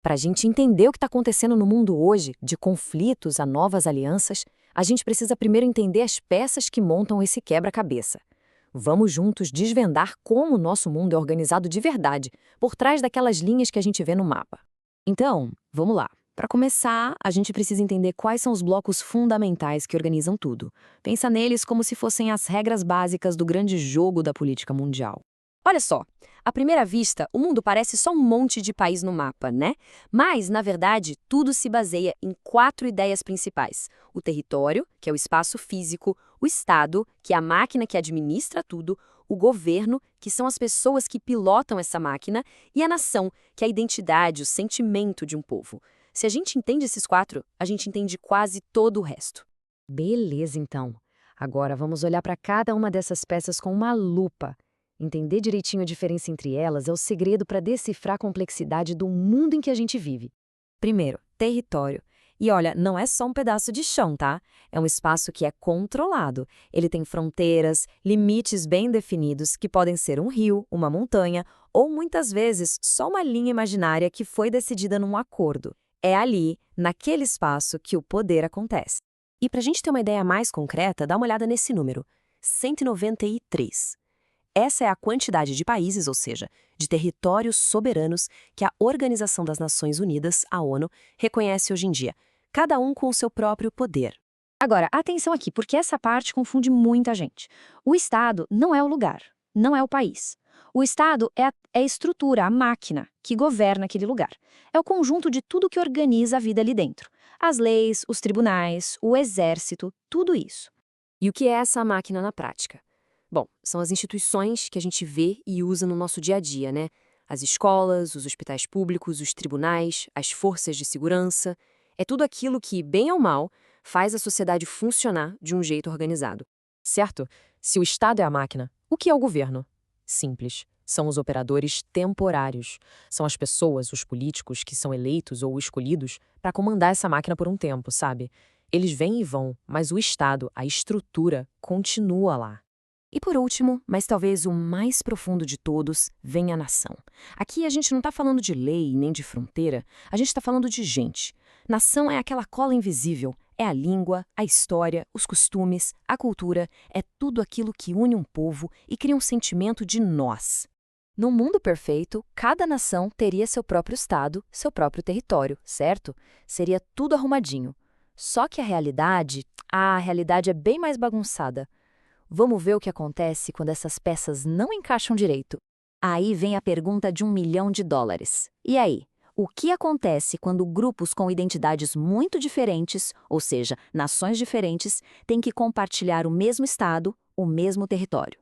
Para a gente entender o que está acontecendo no mundo hoje, de conflitos a novas alianças, a gente precisa primeiro entender as peças que montam esse quebra-cabeça. Vamos juntos desvendar como o nosso mundo é organizado de verdade, por trás daquelas linhas que a gente vê no mapa. Então, vamos lá. Para começar, a gente precisa entender quais são os blocos fundamentais que organizam tudo. Pensa neles como se fossem as regras básicas do grande jogo da política mundial. Olha só, à primeira vista, o mundo parece só um monte de país no mapa, né? Mas, na verdade, tudo se baseia em 4 ideias principais: o território, que é o espaço físico, o Estado, que é a máquina que administra tudo, o governo, que são as pessoas que pilotam essa máquina, e a nação, que é a identidade, o sentimento de um povo. Se a gente entende esses 4, a gente entende quase todo o resto. Beleza, então. Agora vamos olhar para cada uma dessas peças com uma lupa. Entender direitinho a diferença entre elas é o segredo para decifrar a complexidade do mundo em que a gente vive. Primeiro, território. E olha, não é só um pedaço de chão, tá? É um espaço que é controlado. Ele tem fronteiras, limites bem definidos, que podem ser um rio, uma montanha, ou muitas vezes só uma linha imaginária que foi decidida num acordo. É ali, naquele espaço, que o poder acontece. E para a gente ter uma ideia mais concreta, dá uma olhada nesse número: 193. Essa é a quantidade de países, ou seja, de territórios soberanos que a Organização das Nações Unidas, a ONU, reconhece hoje em dia, cada um com o seu próprio poder. Agora, atenção aqui, porque essa parte confunde muita gente. O Estado não é o lugar, não é o país. O Estado é a estrutura, a máquina que governa aquele lugar. É o conjunto de tudo que organiza a vida ali dentro. As leis, os tribunais, o exército, tudo isso. E o que é essa máquina na prática? Bom, são as instituições que a gente vê e usa no nosso dia a dia, né? As escolas, os hospitais públicos, os tribunais, as forças de segurança. É tudo aquilo que, bem ou mal, faz a sociedade funcionar de um jeito organizado. Certo? Se o Estado é a máquina, o que é o governo? Simples. São os operadores temporários. São as pessoas, os políticos que são eleitos ou escolhidos para comandar essa máquina por um tempo, sabe? Eles vêm e vão, mas o Estado, a estrutura, continua lá. E por último, mas talvez o mais profundo de todos, vem a nação. Aqui a gente não está falando de lei nem de fronteira, a gente está falando de gente. Nação é aquela cola invisível, é a língua, a história, os costumes, a cultura, é tudo aquilo que une um povo e cria um sentimento de nós. Num mundo perfeito, cada nação teria seu próprio estado, seu próprio território, certo? Seria tudo arrumadinho. Só que a realidade é bem mais bagunçada. Vamos ver o que acontece quando essas peças não encaixam direito. Aí vem a pergunta de $1 milhão. E aí? O que acontece quando grupos com identidades muito diferentes, ou seja, nações diferentes, têm que compartilhar o mesmo estado, o mesmo território?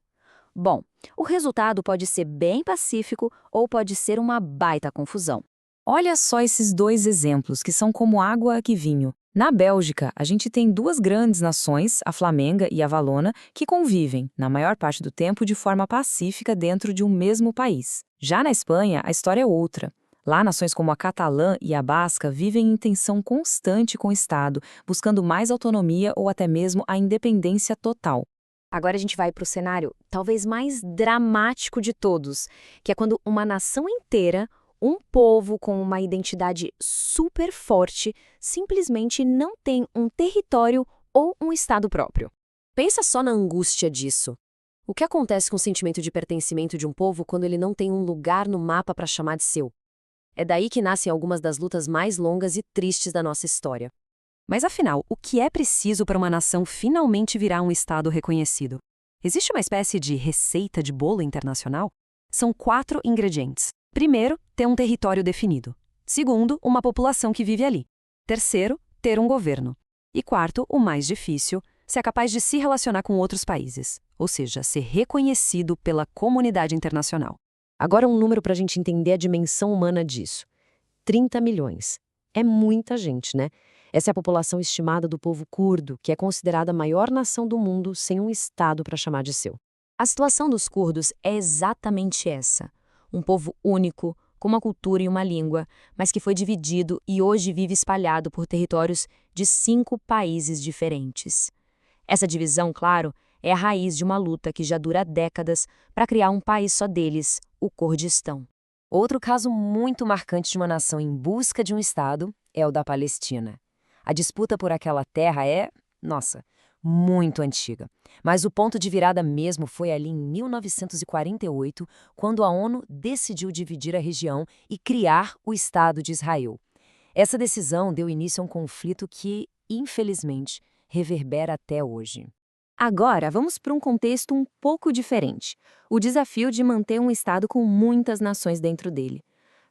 Bom, o resultado pode ser bem pacífico ou pode ser uma baita confusão. Olha só esses 2 exemplos, que são como água e vinho. Na Bélgica, a gente tem 2 grandes nações, a Flamenga e a Valona, que convivem, na maior parte do tempo, de forma pacífica dentro de um mesmo país. Já na Espanha, a história é outra. Lá, nações como a Catalã e a Basca vivem em tensão constante com o Estado, buscando mais autonomia ou até mesmo a independência total. Agora a gente vai para o cenário talvez mais dramático de todos, que é quando uma nação inteira, um povo com uma identidade super forte, simplesmente não tem um território ou um estado próprio. Pensa só na angústia disso. O que acontece com o sentimento de pertencimento de um povo quando ele não tem um lugar no mapa para chamar de seu? É daí que nascem algumas das lutas mais longas e tristes da nossa história. Mas afinal, o que é preciso para uma nação finalmente virar um estado reconhecido? Existe uma espécie de receita de bolo internacional? São 4 ingredientes. Primeiro, ter um território definido. Segundo, uma população que vive ali. Terceiro, ter um governo. E quarto, o mais difícil, ser capaz de se relacionar com outros países, ou seja, ser reconhecido pela comunidade internacional. Agora um número para a gente entender a dimensão humana disso. 30 milhões. É muita gente, né? Essa é a população estimada do povo curdo, que é considerada a maior nação do mundo sem um estado para chamar de seu. A situação dos curdos é exatamente essa. Um povo único, com uma cultura e uma língua, mas que foi dividido e hoje vive espalhado por territórios de 5 países diferentes. Essa divisão, claro, é a raiz de uma luta que já dura décadas para criar um país só deles, o Kurdistão. Outro caso muito marcante de uma nação em busca de um Estado é o da Palestina. A disputa por aquela terra é, nossa, muito antiga. Mas o ponto de virada mesmo foi ali em 1948, quando a ONU decidiu dividir a região e criar o Estado de Israel. Essa decisão deu início a um conflito que, infelizmente, reverbera até hoje. Agora, vamos para um contexto um pouco diferente. O desafio de manter um Estado com muitas nações dentro dele.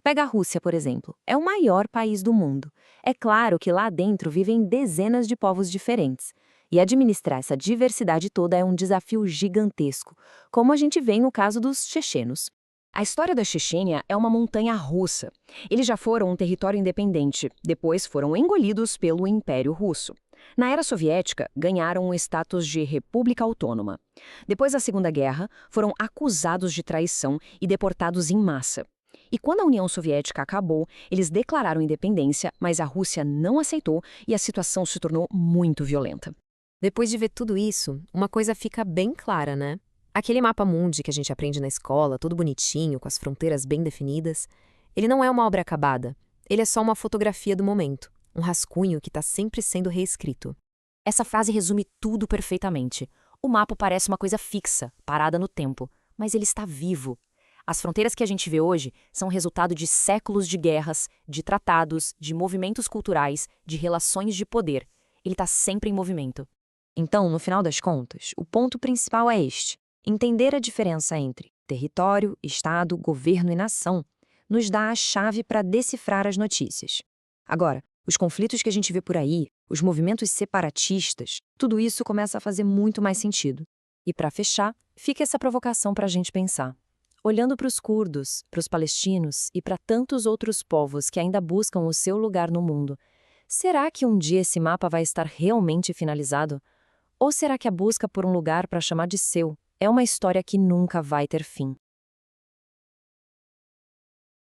Pega a Rússia, por exemplo. É o maior país do mundo. É claro que lá dentro vivem dezenas de povos diferentes. E administrar essa diversidade toda é um desafio gigantesco, como a gente vê no caso dos chechenos. A história da Chechênia é uma montanha russa. Eles já foram um território independente, depois foram engolidos pelo Império Russo. Na era soviética, ganharam o status de república autônoma. Depois da Segunda Guerra, foram acusados de traição e deportados em massa. E quando a União Soviética acabou, eles declararam independência, mas a Rússia não aceitou e a situação se tornou muito violenta. Depois de ver tudo isso, uma coisa fica bem clara, né? Aquele mapa mundi que a gente aprende na escola, todo bonitinho, com as fronteiras bem definidas, ele não é uma obra acabada. Ele é só uma fotografia do momento, um rascunho que está sempre sendo reescrito. Essa frase resume tudo perfeitamente. O mapa parece uma coisa fixa, parada no tempo, mas ele está vivo. As fronteiras que a gente vê hoje são resultado de séculos de guerras, de tratados, de movimentos culturais, de relações de poder. Ele está sempre em movimento. Então, no final das contas, o ponto principal é este: entender a diferença entre território, Estado, governo e nação nos dá a chave para decifrar as notícias. Agora, os conflitos que a gente vê por aí, os movimentos separatistas, tudo isso começa a fazer muito mais sentido. E para fechar, fica essa provocação para a gente pensar. Olhando para os curdos, para os palestinos e para tantos outros povos que ainda buscam o seu lugar no mundo, será que um dia esse mapa vai estar realmente finalizado? Ou será que a busca por um lugar para chamar de seu é uma história que nunca vai ter fim?